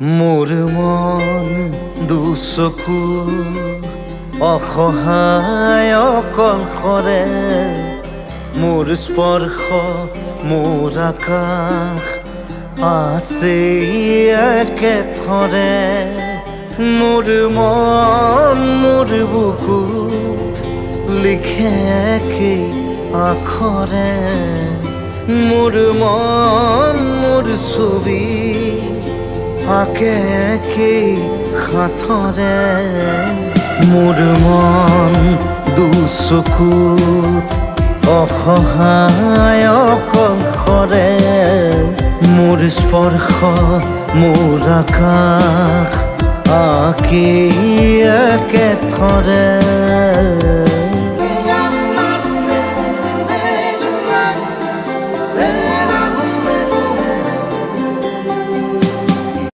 মোৰ মন দুচকু অসহায় অকলশৰে মোৰ স্পৰ্শ মোৰ আকাশ আছে একেথৰে মোৰ মন মোৰ বুকুত লিখে একেই আখৰে মোৰ মন মোৰ ছবি আঁকে একেই সাঁথৰে মোৰ মন দুচকুত অসহায় অকলশৰে মোৰ স্পৰ্শ মোৰ আকাশ আঁকি একেথৰে